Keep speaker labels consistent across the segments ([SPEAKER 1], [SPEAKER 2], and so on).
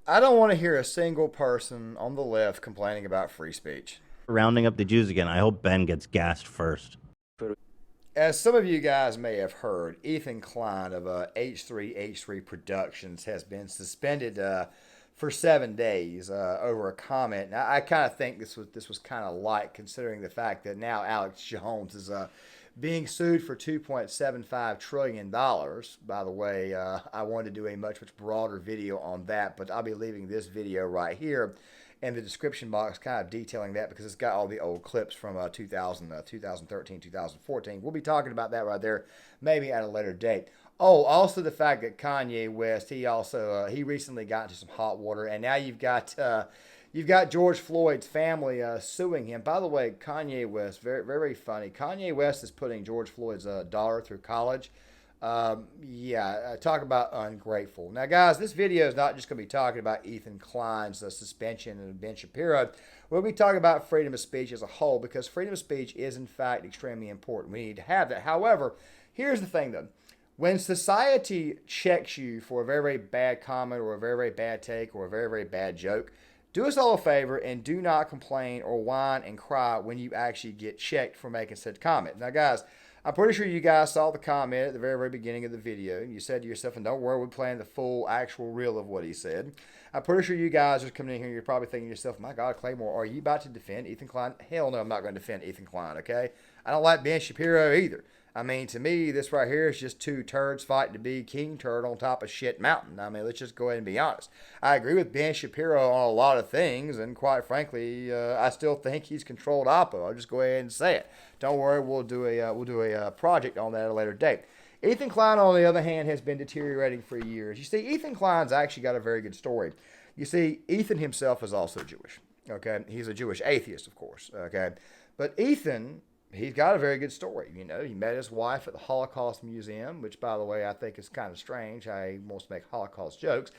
[SPEAKER 1] I don't want to hear a single person on the left complaining about free speech.
[SPEAKER 2] Rounding up the Jews again. I hope Ben gets gassed first.
[SPEAKER 1] As some of you guys may have heard, Ethan Klein of H3H3 Productions has been suspended for 7 days over a comment. Now, I kind of think this was kind of light, considering the fact that now Alex Jones is being sued for $2.75 trillion. By the way, I wanted to do a much broader video on that, but I'll be leaving this video right here in the description box, kind of detailing that because it's got all the old clips from 2013, 2014. We'll be talking about that right there, maybe at a later date. Oh, also the fact that Kanye West, he recently got into some hot water, and now you've got George Floyd's family suing him. By the way, Kanye West, very funny. Kanye West is putting George Floyd's daughter through college. Talk about ungrateful. Now, guys, this video is not just going to be talking about Ethan Klein's suspension and Ben Shapiro. We'll be talking about freedom of speech as a whole because freedom of speech is, in fact, extremely important. We need to have that. However, here's the thing, though. When society checks you for a very bad comment or a very bad take or a very bad joke, do us all a favor and do not complain or whine and cry when you actually get checked for making said comment. Now, guys, I'm pretty sure you guys saw the comment at the very beginning of the video. You said to yourself, and don't worry, we're playing the full actual reel of what he said. I'm pretty sure you guys are coming in here, you're probably thinking to yourself, my God, Claymore, are you about to defend Ethan Klein? Hell no, I'm not going to defend Ethan Klein, okay? I don't like Ben Shapiro either. I mean, to me, this right here is just two turds fighting to be king turd on top of shit mountain. I mean, let's just go ahead and be honest. I agree with Ben Shapiro on a lot of things, and quite frankly, I still think he's controlled Oppo. I'll just go ahead and say it. Don't worry, we'll do a project on that at a later date. Ethan Klein, on the other hand, has been deteriorating for years. You see, Ethan Klein's actually got a very good story. You see, Ethan himself is also Jewish. Okay, he's a Jewish atheist, of course. Okay, but Ethan, he's got a very good story. You know, he met his wife at the Holocaust Museum, which, by the way, I think is kind of strange. He wants to make Holocaust jokes.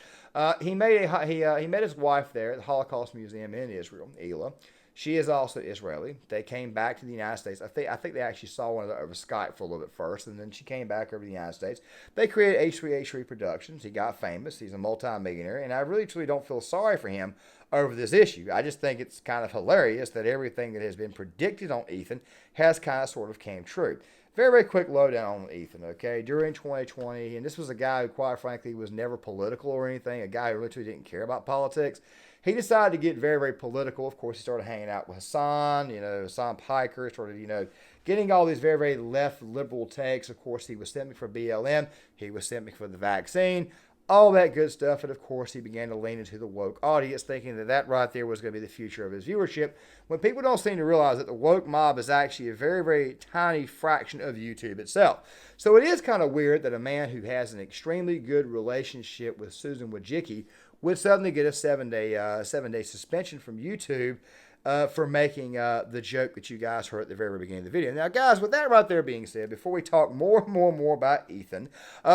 [SPEAKER 1] He met his wife there at the Holocaust Museum in Israel, Ela. She is also Israeli. They came back to the United States. I think they actually saw one over Skype for a little bit first, and then she came back over to the United States. They created H3H3 Productions. He got famous. He's a multi-millionaire, and I really truly don't feel sorry for him over this issue. I just think it's kind of hilarious that everything that has been predicted on Ethan has kind of sort of came true. Very quick lowdown on Ethan, okay? During 2020, and this was a guy who, quite frankly, was never political or anything, a guy who literally didn't care about politics. He decided to get very political. Of course, he started hanging out with Hassan Piker, started, getting all these very left liberal takes. Of course, he was sent me for BLM. He was sent me for the vaccine. All that good stuff. And, of course, he began to lean into the woke audience, thinking that right there was going to be the future of his viewership, when people don't seem to realize that the woke mob is actually a very tiny fraction of YouTube itself. So it is kind of weird that a man who has an extremely good relationship with Susan Wojcicki would suddenly get a seven-day suspension from YouTube for making the joke that you guys heard at the very beginning of the video. Now, guys, with that right there being said, before we talk more about Ethan,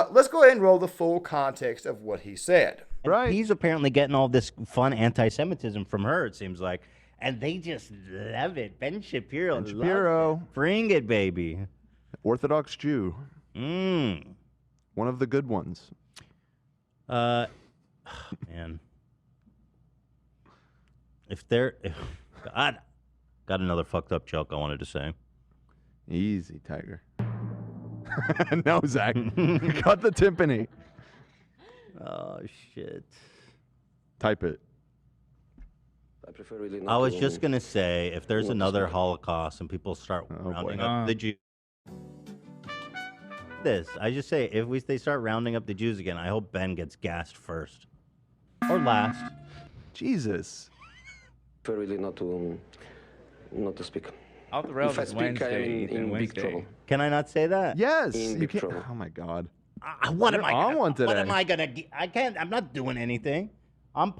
[SPEAKER 1] let's go ahead and roll the full context of what he said.
[SPEAKER 2] Right. He's apparently getting all this fun anti-Semitism from her, it seems like. And they just love it. Ben Shapiro. Bring it, baby.
[SPEAKER 3] Orthodox Jew.
[SPEAKER 2] One
[SPEAKER 3] of the good ones.
[SPEAKER 2] Man. God, got another fucked up joke I wanted to say.
[SPEAKER 3] Easy, Tiger. No, Zach. Cut the timpani.
[SPEAKER 2] Oh, shit.
[SPEAKER 3] Type it.
[SPEAKER 2] I was just going to say, if there's another Holocaust and people start rounding up the Jews. I just say, if they start rounding up the Jews again, I hope Ben gets gassed first. Or last.
[SPEAKER 3] Jesus.
[SPEAKER 4] Really not to speak.
[SPEAKER 5] Off the rails
[SPEAKER 4] if I
[SPEAKER 5] is
[SPEAKER 4] speak,
[SPEAKER 5] Wednesday.
[SPEAKER 4] I'm in big
[SPEAKER 5] Wednesday.
[SPEAKER 4] trouble.
[SPEAKER 2] Can I not say that?
[SPEAKER 3] Yes.
[SPEAKER 4] In
[SPEAKER 3] You
[SPEAKER 4] big
[SPEAKER 3] can't.
[SPEAKER 4] trouble.
[SPEAKER 3] Oh my God.
[SPEAKER 2] What am
[SPEAKER 3] today.
[SPEAKER 2] I gonna? I can't. I'm not doing anything. I'm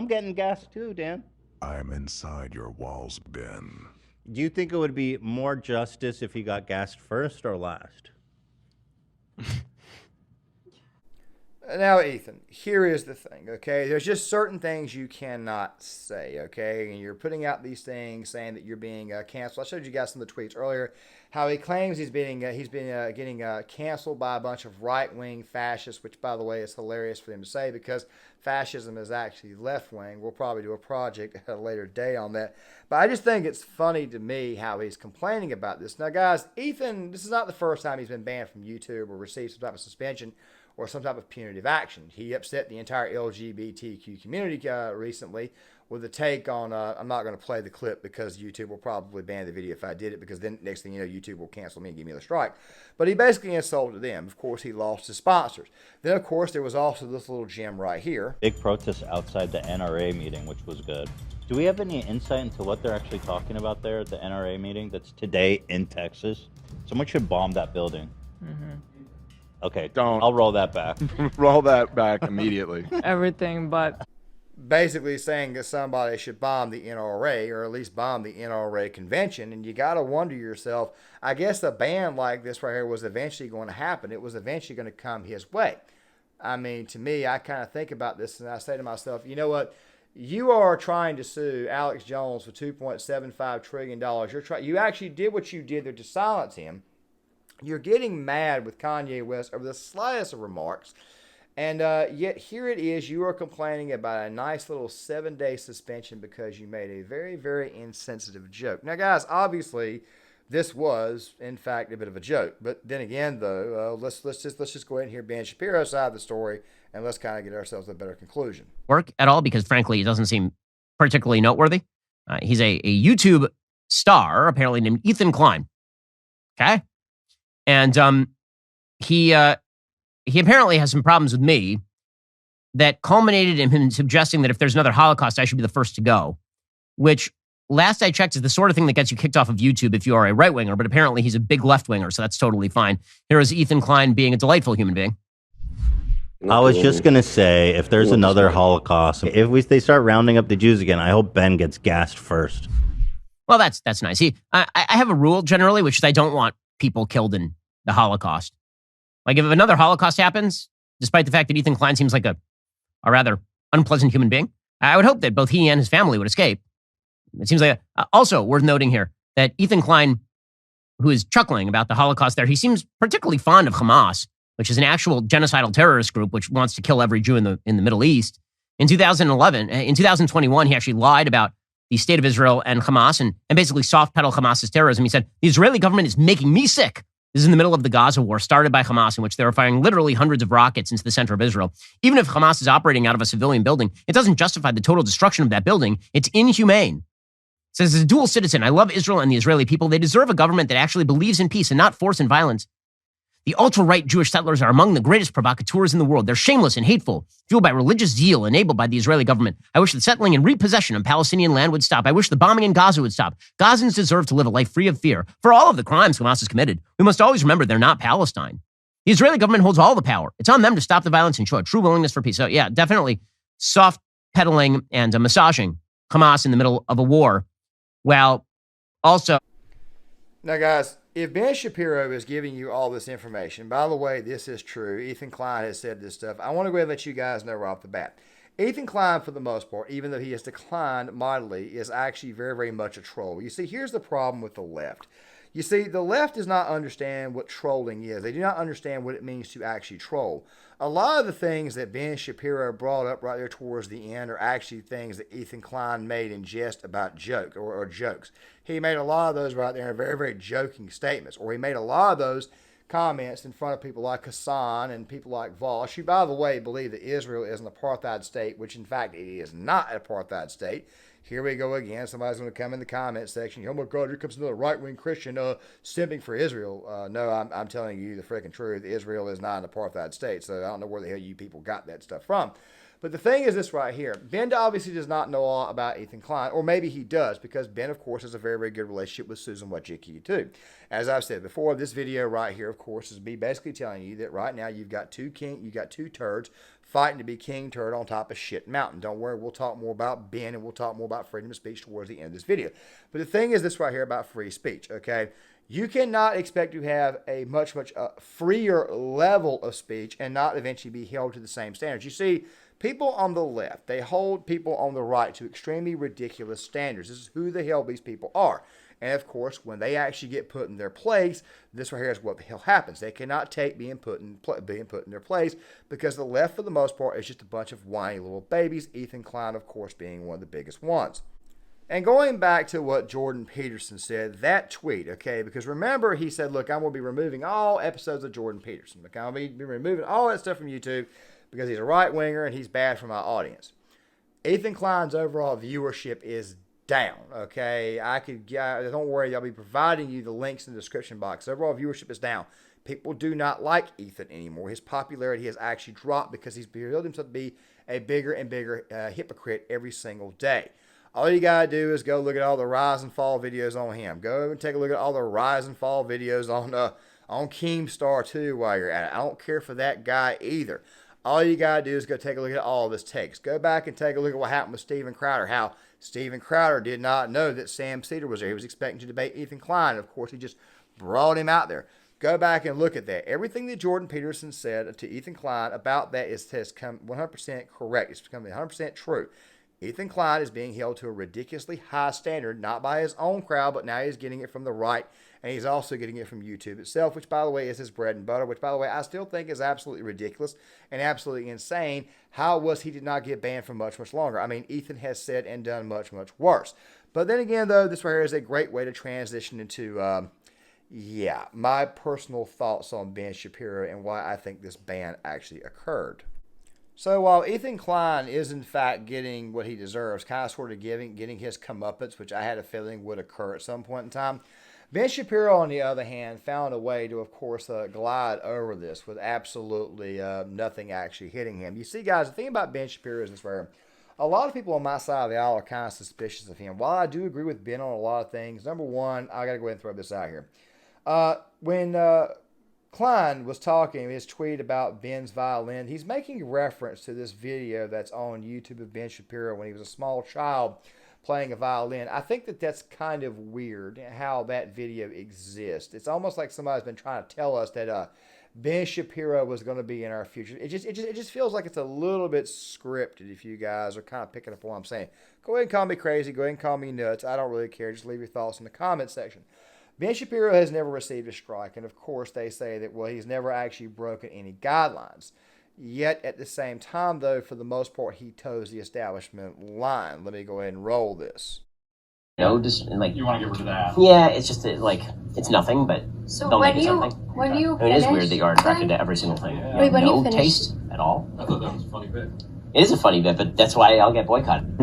[SPEAKER 2] getting gassed too, Dan.
[SPEAKER 6] I'm inside your walls, Ben.
[SPEAKER 2] Do you think it would be more justice if he got gassed first or last?
[SPEAKER 1] Now, Ethan, here is the thing, okay? There's just certain things you cannot say, okay? And you're putting out these things saying that you're being canceled. I showed you guys some of the tweets earlier, how he claims he's been getting canceled by a bunch of right-wing fascists, which, by the way, is hilarious for them to say because fascism is actually left-wing. We'll probably do a project at a later day on that. But I just think it's funny to me how he's complaining about this. Now, guys, Ethan, this is not the first time he's been banned from YouTube or received some type of suspension or some type of punitive action. He upset the entire LGBTQ community recently with a take on, I'm not going to play the clip because YouTube will probably ban the video if I did it, because then next thing you know, YouTube will cancel me and give me the strike. But he basically insulted them. Of course, he lost his sponsors. Then, of course, there was also this little gem right here.
[SPEAKER 2] Big protests outside the NRA meeting, which was good. Do we have any insight into what they're actually talking about there at the NRA meeting that's today in Texas? Someone should bomb that building. Okay,
[SPEAKER 3] Don't.
[SPEAKER 2] I'll roll that back.
[SPEAKER 3] Roll that back immediately.
[SPEAKER 5] Everything but
[SPEAKER 1] Basically saying that somebody should bomb the NRA, or at least bomb the NRA convention. And you got to wonder yourself, I guess a ban like this right here was eventually going to happen. It was eventually going to come his way. I mean, to me, I kind of think about this and I say to myself, you know what? You are trying to sue Alex Jones for $2.75 trillion. You actually did what you did there to silence him. You're getting mad with Kanye West over the slightest of remarks. And yet here it is, you are complaining about a nice little 7-day suspension because you made a very, very insensitive joke. Now, guys, obviously, this was, in fact, a bit of a joke. But then again, though, let's just go ahead and hear Ben Shapiro's side of the story, and let's kind of get ourselves a better conclusion.
[SPEAKER 7] Work at all because, frankly, it doesn't seem particularly noteworthy. He's a YouTube star, apparently named Ethan Klein. Okay? And he apparently has some problems with me that culminated in him suggesting that if there's another Holocaust, I should be the first to go, which last I checked is the sort of thing that gets you kicked off of YouTube if you are a right-winger, but apparently he's a big left-winger, so that's totally fine. Here is Ethan Klein being a delightful human being.
[SPEAKER 2] I was just going to say, if there's another Holocaust, if they start rounding up the Jews again, I hope Ben gets gassed first.
[SPEAKER 7] Well, that's nice. I have a rule generally, which is I don't want people killed in the Holocaust. Like if another Holocaust happens, despite the fact that Ethan Klein seems like a rather unpleasant human being, I would hope that both he and his family would escape. It seems like also worth noting here that Ethan Klein, who is chuckling about the Holocaust there, he seems particularly fond of Hamas, which is an actual genocidal terrorist group which wants to kill every Jew in the Middle East. In 2021, he actually lied about the state of Israel and Hamas and basically soft pedal Hamas's terrorism. He said, the Israeli government is making me sick. This is in the middle of the Gaza war started by Hamas, in which they were firing literally hundreds of rockets into the center of Israel. Even if Hamas is operating out of a civilian building, it doesn't justify the total destruction of that building. It's inhumane. It says, as a dual citizen, I love Israel and the Israeli people. They deserve a government that actually believes in peace and not force and violence. The ultra-right Jewish settlers are among the greatest provocateurs in the world. They're shameless and hateful, fueled by religious zeal enabled by the Israeli government. I wish the settling and repossession of Palestinian land would stop. I wish the bombing in Gaza would stop. Gazans deserve to live a life free of fear. For all of the crimes Hamas has committed, we must always remember they're not Palestine. The Israeli government holds all the power. It's on them to stop the violence and show a true willingness for peace. So yeah, definitely soft pedaling and massaging Hamas in the middle of a war. Well, also...
[SPEAKER 1] Now, guys, if Ben Shapiro is giving you all this information, by the way, this is true. Ethan Klein has said this stuff. I want to go ahead and let you guys know right off the bat. Ethan Klein, for the most part, even though he has declined mightily, is actually very, very much a troll. You see, here's the problem with the left. You see, the left does not understand what trolling is. They do not understand what it means to actually troll. A lot of the things that Ben Shapiro brought up right there towards the end are actually things that Ethan Klein made in jest about jokes. He made a lot of those right there in very, very joking statements. Or he made a lot of those comments in front of people like Hassan and people like Vosh, who, by the way, believe that Israel is an apartheid state, which, in fact, it is not an apartheid state. Here we go again. Somebody's going to come in the comment section. Oh, my God, here comes another right-wing Christian simping for Israel. No, I'm telling you the freaking truth. Israel is not an apartheid state, so I don't know where the hell you people got that stuff from. But the thing is this right here. Ben obviously does not know a lot about Ethan Klein, or maybe he does, because Ben, of course, has a very, very good relationship with Susan Wojcicki, too. As I've said before, this video right here, of course, is me basically telling you that right now you've got two turds fighting to be king turd on top of shit mountain. Don't worry, we'll talk more about Ben and we'll talk more about freedom of speech towards the end of this video. But the thing is this right here about free speech, okay? You cannot expect to have a much freer level of speech and not eventually be held to the same standards. You see, people on the left, they hold people on the right to extremely ridiculous standards. This is who the hell these people are. And of course, when they actually get put in their place, this right here is what the hell happens. They cannot take being put in their place, because the left, for the most part, is just a bunch of whiny little babies. Ethan Klein, of course, being one of the biggest ones. And going back to what Jordan Peterson said, that tweet, okay, because remember, he said, look, I'm going to be removing all episodes of Jordan Peterson. Okay, I'm going to be removing all that stuff from YouTube because he's a right-winger and he's bad for my audience. Ethan Klein's overall viewership is down, okay? Don't worry, I'll be providing you the links in the description box. Overall viewership is down. People do not like Ethan anymore. His popularity has actually dropped because he's revealed himself to be a bigger and bigger hypocrite every single day. All you gotta do is go look at all the rise and fall videos on him. Go and take a look at all the rise and fall videos on Keemstar too while you're at it. I don't care for that guy either. All you gotta do is go take a look at all of his takes. Go back and take a look at what happened with Steven Crowder. How Steven Crowder did not know that Sam Cedar was there. He was expecting to debate Ethan Klein. Of course, he just brought him out there. Go back and look at that. Everything that Jordan Peterson said to Ethan Klein about that has come 100% correct. It's become 100% true. Ethan Klein is being held to a ridiculously high standard, not by his own crowd, but now he's getting it from the right, and he's also getting it from YouTube itself, which, by the way, is his bread and butter, which, by the way, I still think is absolutely ridiculous and absolutely insane. How was he did not get banned for much, much longer? I mean, Ethan has said and done much, much worse. But then again, though, this right here is a great way to transition into, my personal thoughts on Ben Shapiro and why I think this ban actually occurred. So while Ethan Klein is in fact getting what he deserves, kind of sort of getting his comeuppance, which I had a feeling would occur at some point in time, Ben Shapiro, on the other hand, found a way to, of course, glide over this with absolutely nothing actually hitting him. You see, guys, the thing about Ben Shapiro is this right here. A lot of people on my side of the aisle are kind of suspicious of him. While I do agree with Ben on a lot of things, number one, I got to go ahead and throw this out here. When Klein was talking in his tweet about Ben's violin, he's making reference to this video that's on YouTube of Ben Shapiro when he was a small child playing a violin. I think that that's kind of weird how that video exists. It's almost like somebody's been trying to tell us that Ben Shapiro was going to be in our future. It just feels like it's a little bit scripted, if you guys are kind of picking up what I'm saying. Go ahead and call me crazy. Go ahead and call me nuts. I don't really care. Just leave your thoughts in the comment section. Ben Shapiro has never received a strike, and of course they say that, well, he's never actually broken any guidelines. Yet, at the same time, though, for the most part, he toes the establishment line. Let me go ahead and roll this.
[SPEAKER 5] No, just like
[SPEAKER 8] you want to get rid of that.
[SPEAKER 5] Yeah, it's just it's nothing, but
[SPEAKER 9] so
[SPEAKER 5] don't
[SPEAKER 9] when
[SPEAKER 5] make it
[SPEAKER 9] you
[SPEAKER 5] something.
[SPEAKER 9] when you
[SPEAKER 5] I mean, it is weird that you are attracted to every single thing.
[SPEAKER 8] Yeah.
[SPEAKER 9] Wait, when
[SPEAKER 5] no
[SPEAKER 9] you finish,
[SPEAKER 5] taste at all.
[SPEAKER 8] I thought that was a funny bit.
[SPEAKER 5] It is a funny bit, but that's why I'll get boycotted.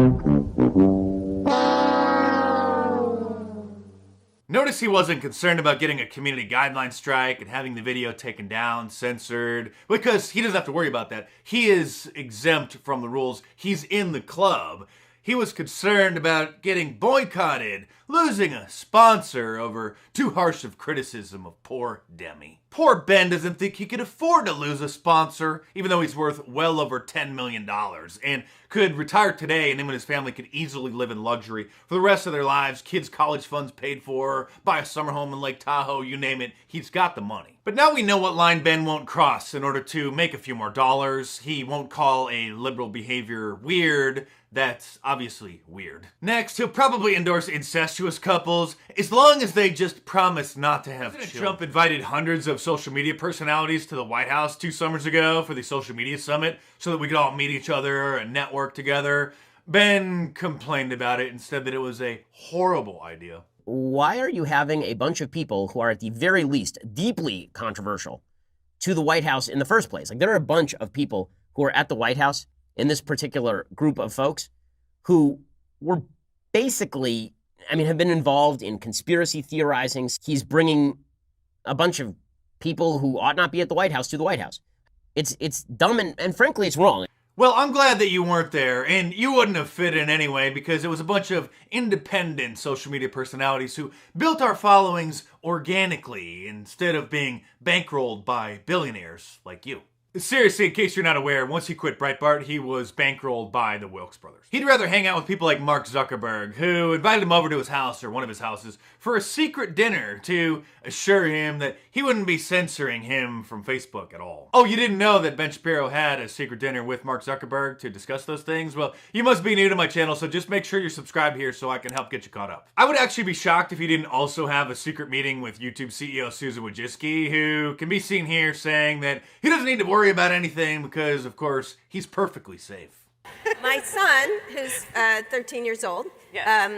[SPEAKER 10] Notice he wasn't concerned about getting a community guideline strike and having the video taken down, censored, because he doesn't have to worry about that. He is exempt from the rules. He's in the club. He was concerned about getting boycotted, losing a sponsor over too harsh of criticism of poor Demi. Poor Ben doesn't think he could afford to lose a sponsor, even though he's worth well over $10 million, and could retire today, and him and his family could easily live in luxury for the rest of their lives, kids' college funds paid for, buy a summer home in Lake Tahoe, you name it, he's got the money. But now we know what line Ben won't cross in order to make a few more dollars. He won't call a liberal behavior weird. That's obviously weird. Next, he'll probably endorse incestuous couples, as long as they just promise not to have children. Trump invited hundreds of social media personalities to the White House 2 summers ago for the social media summit so that we could all meet each other and network together. Ben complained about it and said that it was a horrible idea.
[SPEAKER 7] Why are you having a bunch of people who are at the very least deeply controversial to the White House in the first place? Like, there are a bunch of people who are at the White House in this particular group of folks who were basically, have been involved in conspiracy theorizing. He's bringing a bunch of people who ought not be at the White House to the White House. It's dumb and frankly, it's wrong.
[SPEAKER 10] Well, I'm glad that you weren't there, and you wouldn't have fit in anyway, because it was a bunch of independent social media personalities who built our followings organically instead of being bankrolled by billionaires like you. Seriously, in case you're not aware, once he quit Breitbart, he was bankrolled by the Wilkes brothers. He'd rather hang out with people like Mark Zuckerberg, who invited him over to his house, or one of his houses, for a secret dinner to assure him that he wouldn't be censoring him from Facebook at all. Oh, you didn't know that Ben Shapiro had a secret dinner with Mark Zuckerberg to discuss those things? Well, you must be new to my channel, so just make sure you're subscribed here so I can help get you caught up. I would actually be shocked if he didn't also have a secret meeting with YouTube CEO Susan Wojcicki, who can be seen here saying that he doesn't need to worry about anything because, of course, he's perfectly safe.
[SPEAKER 8] My son, who's 13 years old,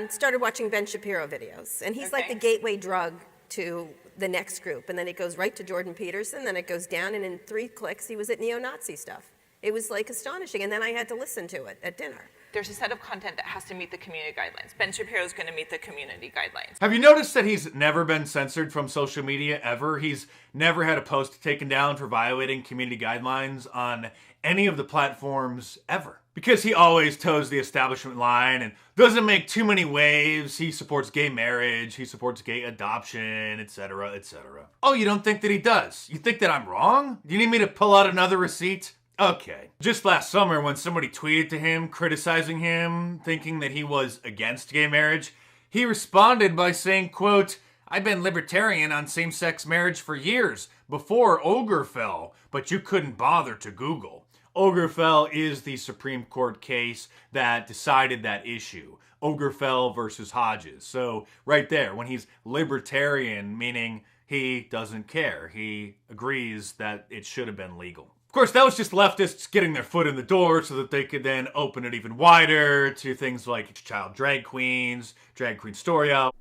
[SPEAKER 8] started watching Ben Shapiro videos, and he's like the gateway drug to the next group, and then it goes right to Jordan Peterson, then it goes down, and in 3 clicks, he was at neo-Nazi stuff. It was like astonishing, and then I had to listen to it at dinner.
[SPEAKER 9] There's a set of content that has to meet the community guidelines. Ben Shapiro's going to meet the community guidelines.
[SPEAKER 10] Have you noticed that he's never been censored from social media ever? He's never had a post taken down for violating community guidelines on any of the platforms ever. Because he always toes the establishment line and doesn't make too many waves. He supports gay marriage, he supports gay adoption, etc., etc. Oh, you don't think that he does? You think that I'm wrong? Do you need me to pull out another receipt? Okay. Just last summer, when somebody tweeted to him, criticizing him, thinking that he was against gay marriage, he responded by saying, quote, "I've been libertarian on same-sex marriage for years, before Ogerfell, but you couldn't bother to Google." Ogerfell is the Supreme Court case that decided that issue. Ogerfell versus Hodges. So right there, when he's libertarian, meaning he doesn't care. He agrees that it should have been legal. Of course, that was just leftists getting their foot in the door so that they could then open it even wider to things like child drag queens, drag queen story out.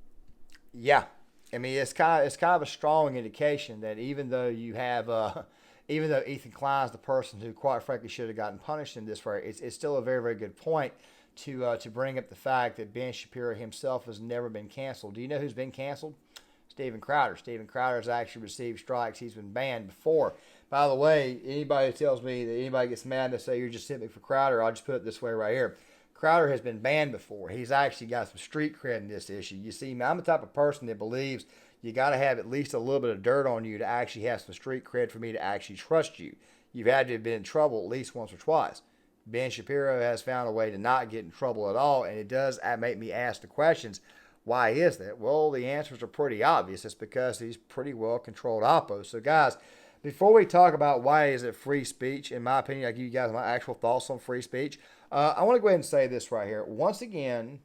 [SPEAKER 1] Yeah, I mean it's kind of a strong indication that even though you have even though Ethan Klein's the person who quite frankly should have gotten punished in this way, it's still a very, very good point to bring up the fact that Ben Shapiro himself has never been canceled. Do you know who's been canceled? Steven Crowder. Steven Crowder has actually received strikes. He's been banned before. By the way, anybody who tells me that anybody gets mad and say you're just simping for Crowder, I'll just put it this way right here. Crowder has been banned before. He's actually got some street cred in this issue. You see, I'm the type of person that believes you got to have at least a little bit of dirt on you to actually have some street cred for me to actually trust you. You've had to have been in trouble at least once or twice. Ben Shapiro has found a way to not get in trouble at all, and it does make me ask the questions. Why is that? Well, the answers are pretty obvious. It's because he's pretty well controlled oppo. So, guys, before we talk about why is it free speech, in my opinion, I give you guys my actual thoughts on free speech. I want to go ahead and say this right here. Once again,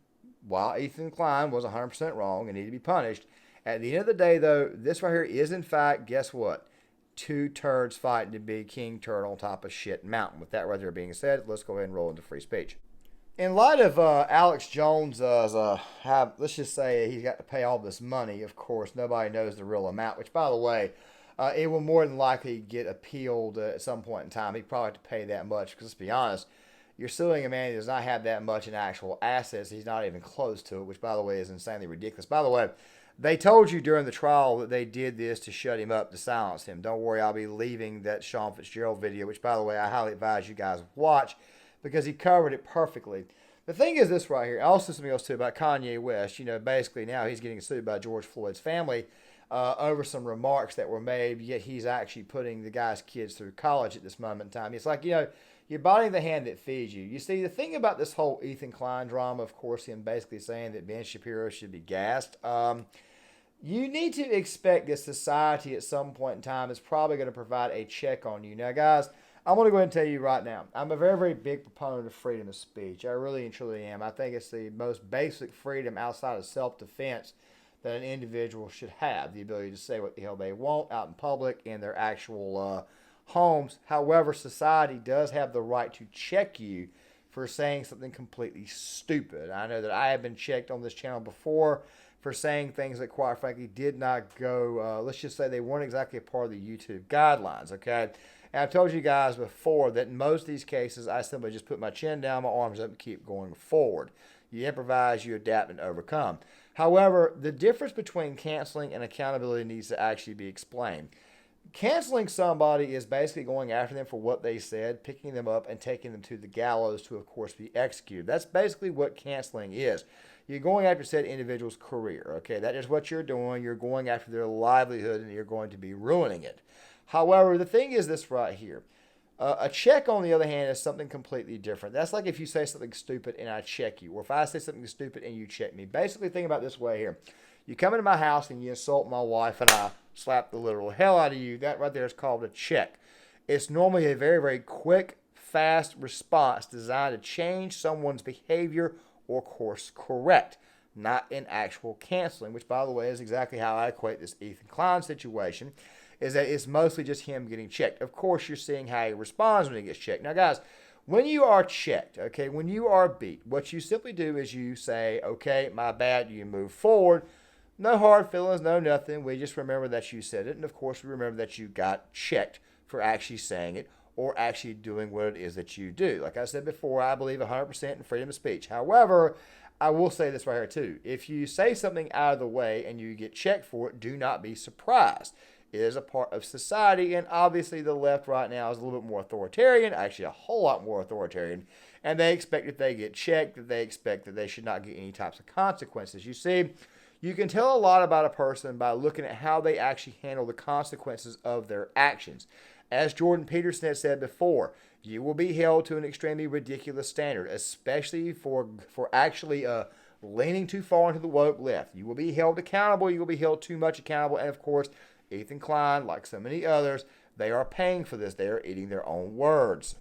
[SPEAKER 1] while Ethan Klein was 100% wrong and needed to be punished, at the end of the day, though, this right here is, in fact, guess what? 2 turds fighting to be king turd on top of shit mountain. With that right there being said, let's go ahead and roll into free speech. In light of Alex Jones, let's just say he's got to pay all this money. Of course, nobody knows the real amount, which, by the way, it will more than likely get appealed at some point in time. He'd probably have to pay that much because, let's be honest, you're suing a man who does not have that much in actual assets. He's not even close to it, which, by the way, is insanely ridiculous. By the way, they told you during the trial that they did this to shut him up, to silence him. Don't worry, I'll be leaving that Sean Fitzgerald video, which, by the way, I highly advise you guys watch because he covered it perfectly. The thing is this right here. Also something else, too, about Kanye West. You know, basically now he's getting sued by George Floyd's family over some remarks that were made, yet he's actually putting the guy's kids through college at this moment in time. It's like, you know, you're biting the hand that feeds you. You see, the thing about this whole Ethan Klein drama, of course, him basically saying that Ben Shapiro should be gassed, you need to expect that society at some point in time is probably going to provide a check on you. Now, guys, I'm going to go ahead and tell you right now, I'm a very, very big proponent of freedom of speech. I really and truly am. I think it's the most basic freedom outside of self-defense that an individual should have, the ability to say what the hell they want out in public in their actual homes. However, society does have the right to check you for saying something completely stupid. I know that I have been checked on this channel before for saying things that, quite frankly, did not go, let's just say they weren't exactly a part of the YouTube guidelines, okay? And I've told you guys before that in most of these cases, I simply just put my chin down, my arms up, and keep going forward. You improvise, you adapt, and overcome. However, the difference between canceling and accountability needs to actually be explained. Canceling somebody is basically going after them for what they said, picking them up, and taking them to the gallows to, of course, be executed. That's basically what canceling is. You're going after said individual's career, okay? That is what you're doing. You're going after their livelihood, and you're going to be ruining it. However, the thing is this right here. A check, on the other hand, is something completely different. That's like if you say something stupid and I check you, or if I say something stupid and you check me. Basically, think about it this way here. You come into my house and you insult my wife and I slap the literal hell out of you. That right there is called a check. It's normally a very, very quick, fast response designed to change someone's behavior or course correct, not an actual canceling, which, by the way, is exactly how I equate this Ethan Klein situation, is that it's mostly just him getting checked. Of course, you're seeing how he responds when he gets checked. Now, guys, when you are checked, okay, when you are beat, what you simply do is you say, okay, my bad, you move forward. No hard feelings, no nothing. We just remember that you said it, and of course, we remember that you got checked for actually saying it or actually doing what it is that you do. Like I said before, I believe 100% in freedom of speech. However, I will say this right here too. If you say something out of the way and you get checked for it, do not be surprised. It is a part of society, and obviously the left right now is a little bit more authoritarian, actually a whole lot more authoritarian, and they expect if they get checked, that they expect that they should not get any types of consequences. You see, you can tell a lot about a person by looking at how they actually handle the consequences of their actions. As Jordan Peterson has said before, you will be held to an extremely ridiculous standard, especially for actually leaning too far into the woke left. You will be held accountable. You will be held too much accountable. And, of course, Ethan Klein, like so many others, they are paying for this. They are eating their own words.